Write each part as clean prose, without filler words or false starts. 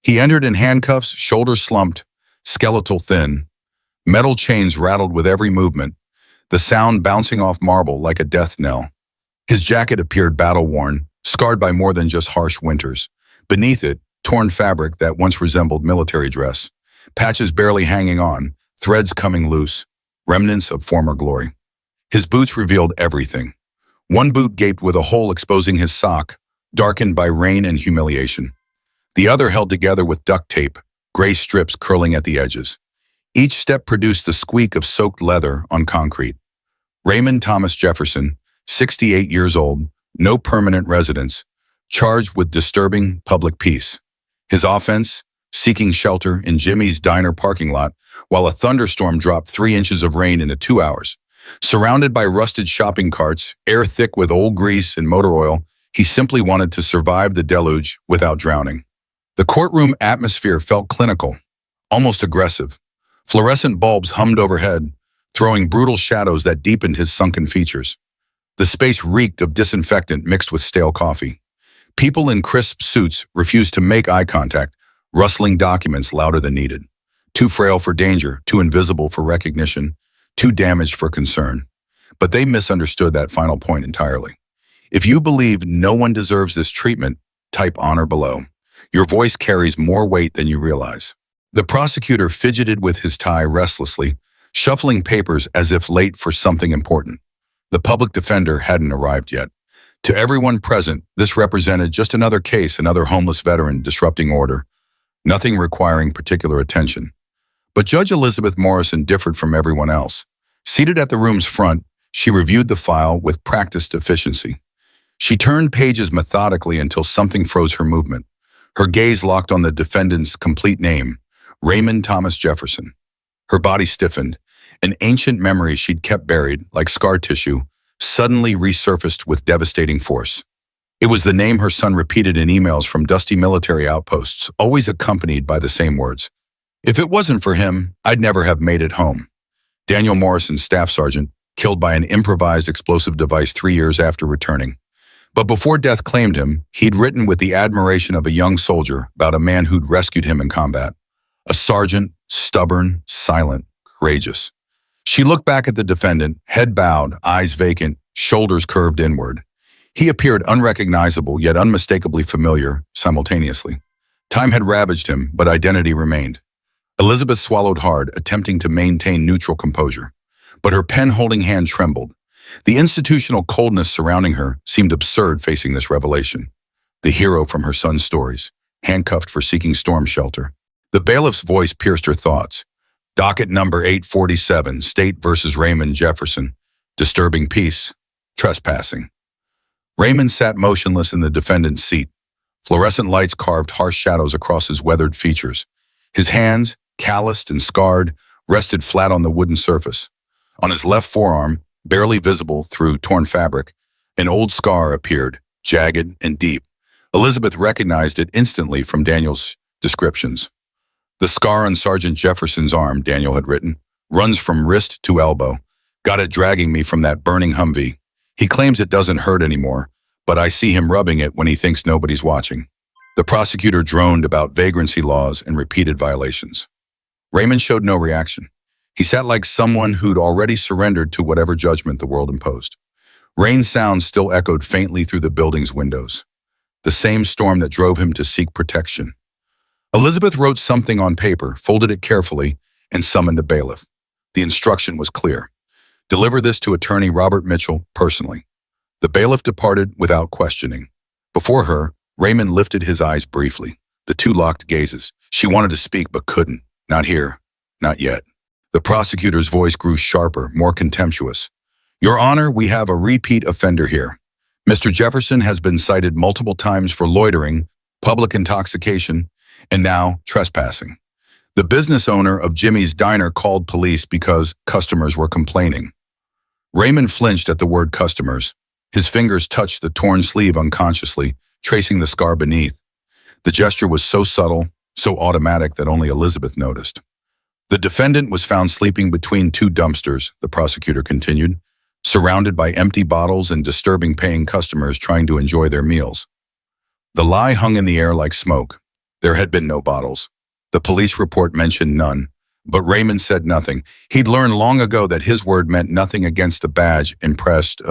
He entered in handcuffs, shoulders slumped, skeletal thin. Metal chains rattled with every movement, the sound bouncing off marble like a death knell. His jacket appeared battle-worn, scarred by more than just harsh winters. Beneath it, torn fabric that once resembled military dress. Patches barely hanging on, threads coming loose, remnants of former glory. His boots revealed everything. One boot gaped with a hole exposing his sock, darkened by rain and humiliation. The other held together with duct tape, gray strips curling at the edges. Each step produced the squeak of soaked leather on concrete. Raymond Thomas Jefferson, 68 years old, no permanent residence, charged with disturbing public peace. His offense, seeking shelter in Jimmy's diner parking lot while a thunderstorm dropped 3 inches of rain into 2 hours. Surrounded by rusted shopping carts, air thick with old grease and motor oil, he simply wanted to survive the deluge without drowning. The courtroom atmosphere felt clinical, almost aggressive. Fluorescent bulbs hummed overhead, throwing brutal shadows that deepened his sunken features. The space reeked of disinfectant mixed with stale coffee. People in crisp suits refused to make eye contact, rustling documents louder than needed. Too frail for danger, too invisible for recognition, too damaged for concern. But they misunderstood that final point entirely. If you believe no one deserves this treatment, type honor below. Your voice carries more weight than you realize. The prosecutor fidgeted with his tie restlessly, shuffling papers as if late for something important. The public defender hadn't arrived yet. To everyone present, this represented just another case, another homeless veteran disrupting order, nothing requiring particular attention. But Judge Elizabeth Morrison differed from everyone else. Seated at the room's front, she reviewed the file with practiced efficiency. She turned pages methodically until something froze her movement. Her gaze locked on the defendant's complete name, Raymond Thomas Jefferson. Her body stiffened. An ancient memory she'd kept buried, like scar tissue, suddenly resurfaced with devastating force. It was the name her son repeated in emails from dusty military outposts, always accompanied by the same words. If it wasn't for him, I'd never have made it home. Daniel Morrison, staff sergeant, killed by an improvised explosive device 3 years after returning. But before death claimed him, he'd written with the admiration of a young soldier about a man who'd rescued him in combat. A sergeant, stubborn, silent, courageous. She looked back at the defendant, head bowed, eyes vacant, shoulders curved inward. He appeared unrecognizable yet unmistakably familiar simultaneously. Time had ravaged him, but identity remained. Elizabeth swallowed hard, attempting to maintain neutral composure. But her pen-holding hand trembled. The institutional coldness surrounding her seemed absurd facing this revelation. The hero from her son's stories, handcuffed for seeking storm shelter. The bailiff's voice pierced her thoughts. Docket number 847, State versus Raymond Jefferson. Disturbing peace. Trespassing. Raymond sat motionless in the defendant's seat. Fluorescent lights carved harsh shadows across his weathered features. His hands, calloused and scarred, rested flat on the wooden surface. On his left forearm, barely visible through torn fabric, an old scar appeared, jagged and deep. Elizabeth recognized it instantly from Daniel's descriptions. The scar on Sergeant Jefferson's arm, Daniel had written, runs from wrist to elbow. Got it dragging me from that burning Humvee. He claims it doesn't hurt anymore, but I see him rubbing it when he thinks nobody's watching. The prosecutor droned about vagrancy laws and repeated violations. Raymond showed no reaction. He sat like someone who'd already surrendered to whatever judgment the world imposed. Rain sounds still echoed faintly through the building's windows. The same storm that drove him to seek protection. Elizabeth wrote something on paper, folded it carefully, and summoned a bailiff. The instruction was clear. Deliver this to attorney Robert Mitchell personally. The bailiff departed without questioning. Before her, Raymond lifted his eyes briefly. The two locked gazes. She wanted to speak but couldn't. Not here. Not yet. The prosecutor's voice grew sharper, more contemptuous. Your Honor, we have a repeat offender here. Mr. Jefferson has been cited multiple times for loitering, public intoxication, and now trespassing. The business owner of Jimmy's diner called police because customers were complaining. Raymond flinched at the word customers. His fingers touched the torn sleeve unconsciously, tracing the scar beneath. The gesture was so subtle, so automatic that only Elizabeth noticed. The defendant was found sleeping between 2 dumpsters, the prosecutor continued, surrounded by empty bottles and disturbing paying customers trying to enjoy their meals. The lie hung in the air like smoke. There had been no bottles. The police report mentioned none, but Raymond said nothing. He'd learned long ago that his word meant nothing against the badge impressed,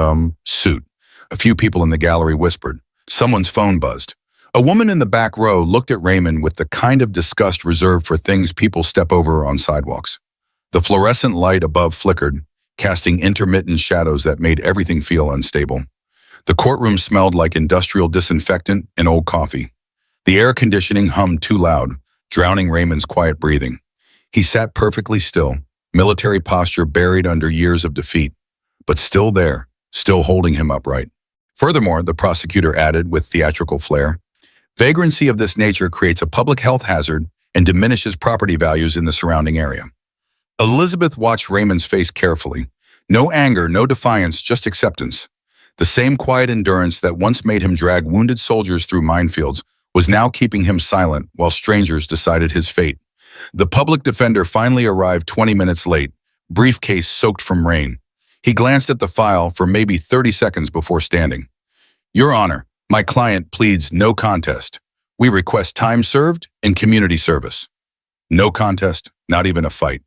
suit. A few people in the gallery whispered. Someone's phone buzzed. A woman in the back row looked at Raymond with the kind of disgust reserved for things people step over on sidewalks. The fluorescent light above flickered, casting intermittent shadows that made everything feel unstable. The courtroom smelled like industrial disinfectant and old coffee. The air conditioning hummed too loud, drowning Raymond's quiet breathing. He sat perfectly still, military posture buried under years of defeat, but still there, still holding him upright. Furthermore, the prosecutor added with theatrical flair, vagrancy of this nature creates a public health hazard and diminishes property values in the surrounding area. Elizabeth watched Raymond's face carefully. No anger, no defiance, just acceptance. The same quiet endurance that once made him drag wounded soldiers through minefields was now keeping him silent while strangers decided his fate. The public defender finally arrived 20 minutes late, briefcase soaked from rain. He glanced at the file for maybe 30 seconds before standing. Your Honor, my client pleads no contest. We request time served and community service. No contest, not even a fight.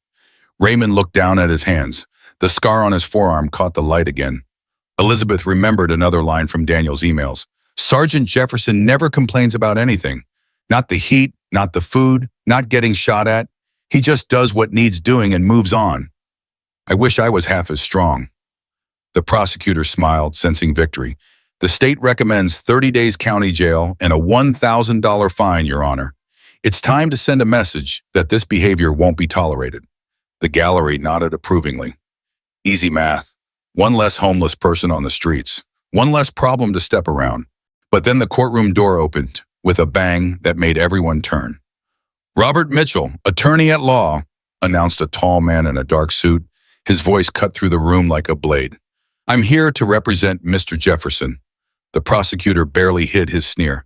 Raymond looked down at his hands. The scar on his forearm caught the light again. Elizabeth remembered another line from Daniel's emails. Sergeant Jefferson never complains about anything. Not the heat, not the food, not getting shot at. He just does what needs doing and moves on. I wish I was half as strong. The prosecutor smiled, sensing victory. The state recommends 30 days county jail and a $1,000 fine, Your Honor. It's time to send a message that this behavior won't be tolerated. The gallery nodded approvingly. Easy math. One less homeless person on the streets. One less problem to step around. But then the courtroom door opened with a bang that made everyone turn. Robert Mitchell, attorney at law, announced a tall man in a dark suit. His voice cut through the room like a blade. I'm here to represent Mr. Jefferson. The prosecutor barely hid his sneer.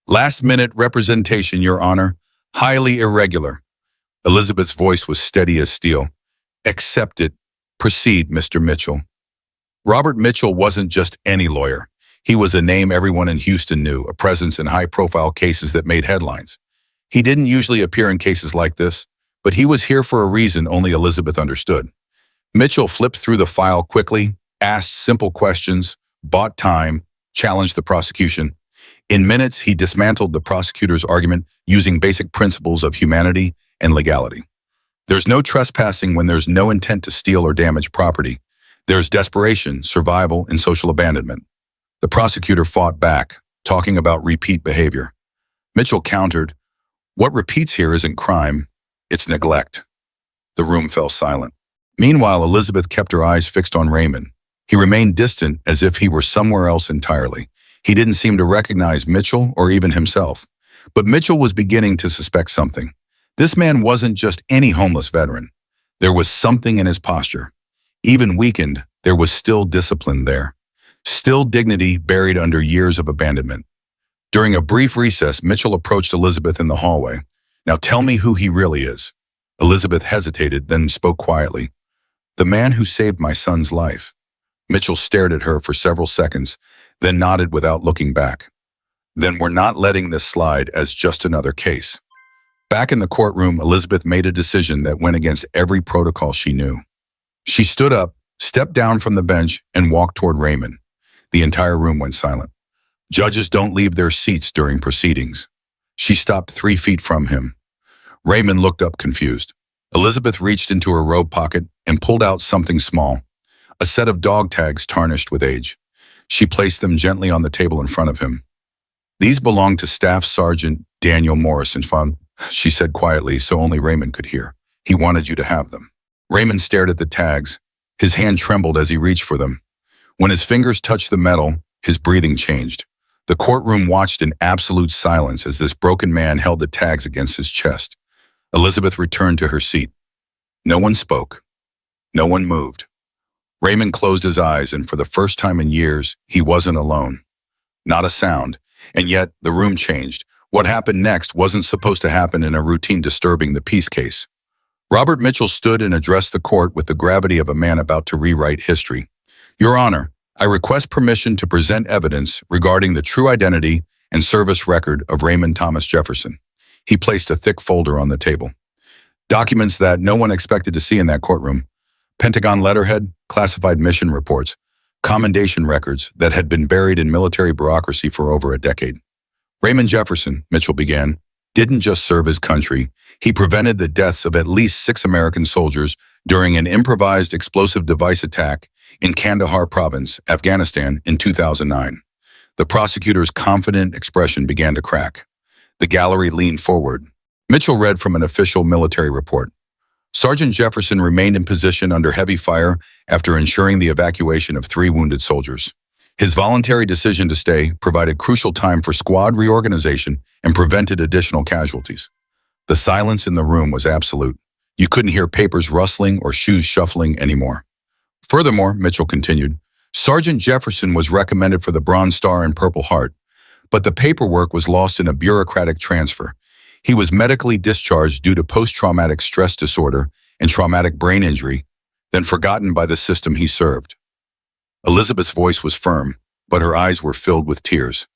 Last-minute representation, Your Honor. Highly irregular. Elizabeth's voice was steady as steel. Accept it. Proceed, Mr. Mitchell. Robert Mitchell wasn't just any lawyer. He was a name everyone in Houston knew, a presence in high-profile cases that made headlines. He didn't usually appear in cases like this, but he was here for a reason only Elizabeth understood. Mitchell flipped through the file quickly, asked simple questions, bought time, challenged the prosecution. In minutes, he dismantled the prosecutor's argument using basic principles of humanity and legality. There's no trespassing when there's no intent to steal or damage property. There's desperation, survival, and social abandonment. The prosecutor fought back, talking about repeat behavior. Mitchell countered, what repeats here isn't crime, it's neglect. The room fell silent. Meanwhile, Elizabeth kept her eyes fixed on Raymond. He remained distant as if he were somewhere else entirely. He didn't seem to recognize Mitchell or even himself. But Mitchell was beginning to suspect something. This man wasn't just any homeless veteran. There was something in his posture. Even weakened, there was still discipline there. Still dignity buried under years of abandonment. During a brief recess, Mitchell approached Elizabeth in the hallway. Now tell me who he really is. Elizabeth hesitated, then spoke quietly. The man who saved my son's life. Mitchell stared at her for several seconds, then nodded without looking back. Then we're not letting this slide as just another case. Back in the courtroom, Elizabeth made a decision that went against every protocol she knew. She stood up, stepped down from the bench, and walked toward Raymond. The entire room went silent. Judges don't leave their seats during proceedings. She stopped 3 feet from him. Raymond looked up confused. Elizabeth reached into her robe pocket and pulled out something small, a set of dog tags tarnished with age. She placed them gently on the table in front of him. These belong to Staff Sergeant Daniel Morrison, she said quietly so only Raymond could hear. He wanted you to have them. Raymond stared at the tags. His hand trembled as he reached for them. When his fingers touched the metal, his breathing changed. The courtroom watched in absolute silence as this broken man held the tags against his chest. Elizabeth returned to her seat. No one spoke. No one moved. Raymond closed his eyes, and for the first time in years, he wasn't alone. Not a sound. And yet, the room changed. What happened next wasn't supposed to happen in a routine disturbing the peace case. Robert Mitchell stood and addressed the court with the gravity of a man about to rewrite history. Your Honor, I request permission to present evidence regarding the true identity and service record of Raymond Thomas Jefferson. He placed a thick folder on the table. Documents that no one expected to see in that courtroom. Pentagon letterhead, classified mission reports, commendation records that had been buried in military bureaucracy for over a decade. Raymond Jefferson, Mitchell began, didn't just serve his country. He prevented the deaths of at least 6 American soldiers during an improvised explosive device attack in Kandahar province, Afghanistan, in 2009. The prosecutor's confident expression began to crack. The gallery leaned forward. Mitchell read from an official military report. Sergeant Jefferson remained in position under heavy fire after ensuring the evacuation of 3 wounded soldiers. His voluntary decision to stay provided crucial time for squad reorganization and prevented additional casualties. The silence in the room was absolute. You couldn't hear papers rustling or shoes shuffling anymore. Furthermore, Mitchell continued, Sergeant Jefferson was recommended for the Bronze Star and Purple Heart, but the paperwork was lost in a bureaucratic transfer. He was medically discharged due to post-traumatic stress disorder and traumatic brain injury, then forgotten by the system he served. Elizabeth's voice was firm, but her eyes were filled with tears.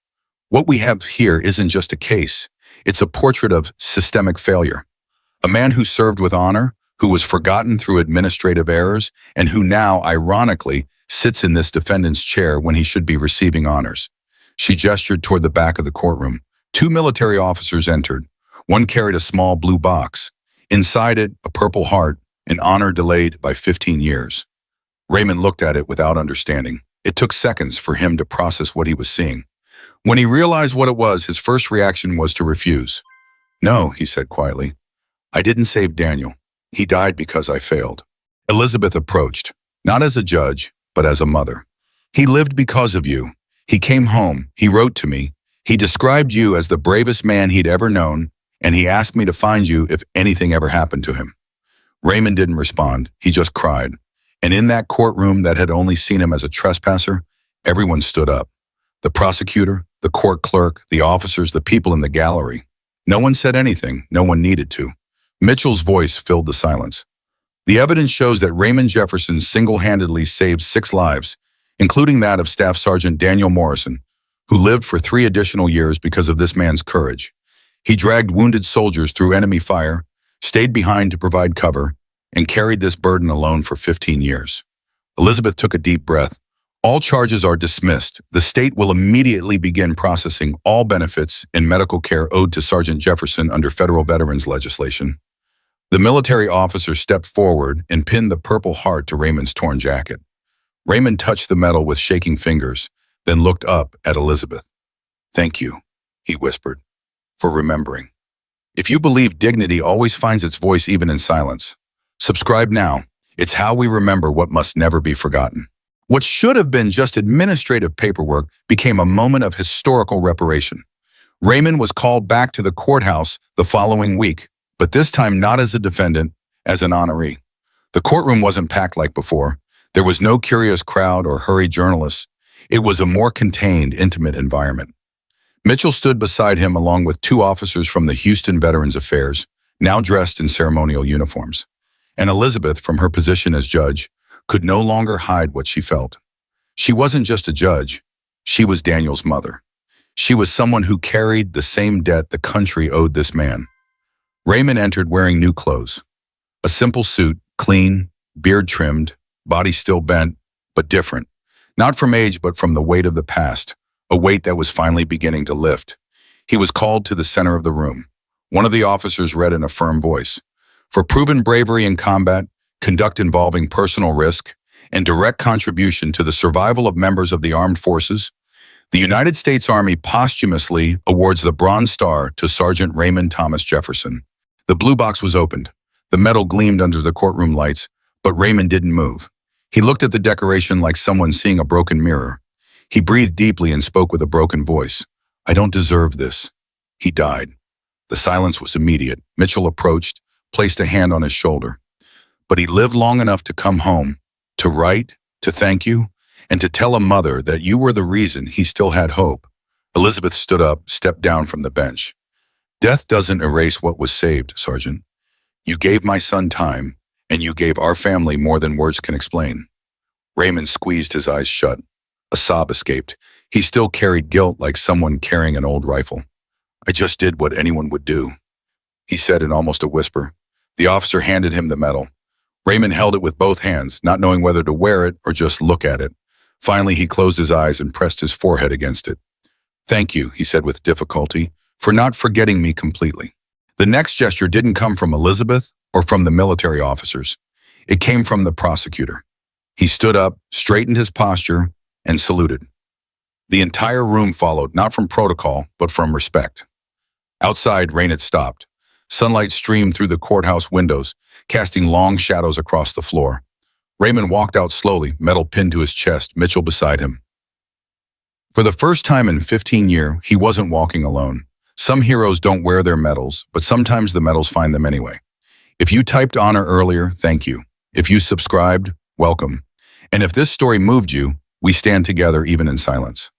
What we have here isn't just a case. It's a portrait of systemic failure. A man who served with honor, who was forgotten through administrative errors, and who now, ironically, sits in this defendant's chair when he should be receiving honors. She gestured toward the back of the courtroom. 2 military officers entered. One carried a small blue box. Inside it, a Purple Heart, an honor delayed by 15 years. Raymond looked at it without understanding. It took seconds for him to process what he was seeing. When he realized what it was, his first reaction was to refuse. No, he said quietly. I didn't save Daniel. He died because I failed. Elizabeth approached, not as a judge, but as a mother. He lived because of you. He came home. He wrote to me. He described you as the bravest man he'd ever known, and he asked me to find you if anything ever happened to him. Raymond didn't respond. He just cried. And in that courtroom that had only seen him as a trespasser, everyone stood up. The prosecutor, the court clerk, the officers, the people in the gallery. No one said anything. No one needed to. Mitchell's voice filled the silence. The evidence shows that Raymond Jefferson single-handedly saved 6 lives, including that of Staff Sergeant Daniel Morrison, who lived for 3 additional years because of this man's courage. He dragged wounded soldiers through enemy fire, stayed behind to provide cover, and carried this burden alone for 15 years. Elizabeth took a deep breath. All charges are dismissed. The state will immediately begin processing all benefits and medical care owed to Sergeant Jefferson under federal veterans legislation. The military officer stepped forward and pinned the Purple Heart to Raymond's torn jacket. Raymond touched the metal with shaking fingers, then looked up at Elizabeth. Thank you, he whispered, for remembering. If you believe dignity always finds its voice even in silence, subscribe now. It's how we remember what must never be forgotten. What should have been just administrative paperwork became a moment of historical reparation. Raymond was called back to the courthouse the following week, but this time not as a defendant, as an honoree. The courtroom wasn't packed like before. There was no curious crowd or hurried journalists. It was a more contained, intimate environment. Mitchell stood beside him along with 2 officers from the Houston Veterans Affairs, now dressed in ceremonial uniforms. And Elizabeth, from her position as judge, could no longer hide what she felt. She wasn't just a judge. She was Daniel's mother. She was someone who carried the same debt the country owed this man. Raymond entered wearing new clothes. A simple suit, clean, beard trimmed, body still bent, but different. Not from age, but from the weight of the past, a weight that was finally beginning to lift. He was called to the center of the room. One of the officers read in a firm voice, "For proven bravery in combat, conduct involving personal risk, and direct contribution to the survival of members of the armed forces, the United States Army posthumously awards the Bronze Star to Sergeant Raymond Thomas Jefferson." The blue box was opened. The metal gleamed under the courtroom lights, but Raymond didn't move. He looked at the decoration like someone seeing a broken mirror. He breathed deeply and spoke with a broken voice. "I don't deserve this." He died. The silence was immediate. Mitchell approached, placed a hand on his shoulder. "But he lived long enough to come home, to write, to thank you, and to tell a mother that you were the reason he still had hope." Elizabeth stood up, stepped down from the bench. "Death doesn't erase what was saved, Sergeant. You gave my son time, and you gave our family more than words can explain." Raymond squeezed his eyes shut. A sob escaped. He still carried guilt like someone carrying an old rifle. "I just did what anyone would do." he said in almost a whisper. The officer handed him the medal. Raymond held it with both hands, not knowing whether to wear it or just look at it. Finally, he closed his eyes and pressed his forehead against it. Thank you, he said with difficulty, for not forgetting me completely. The next gesture didn't come from Elizabeth or from the military officers. It came from the prosecutor. He stood up, straightened his posture, and saluted. The entire room followed, not from protocol, but from respect. Outside, rain had stopped. Sunlight streamed through the courthouse windows, casting long shadows across the floor. Raymond walked out slowly, medal pinned to his chest, Mitchell beside him. For the first time in 15 years, he wasn't walking alone. Some heroes don't wear their medals, but sometimes the medals find them anyway. If you typed honor earlier, thank you. If you subscribed, welcome. And if this story moved you, we stand together even in silence.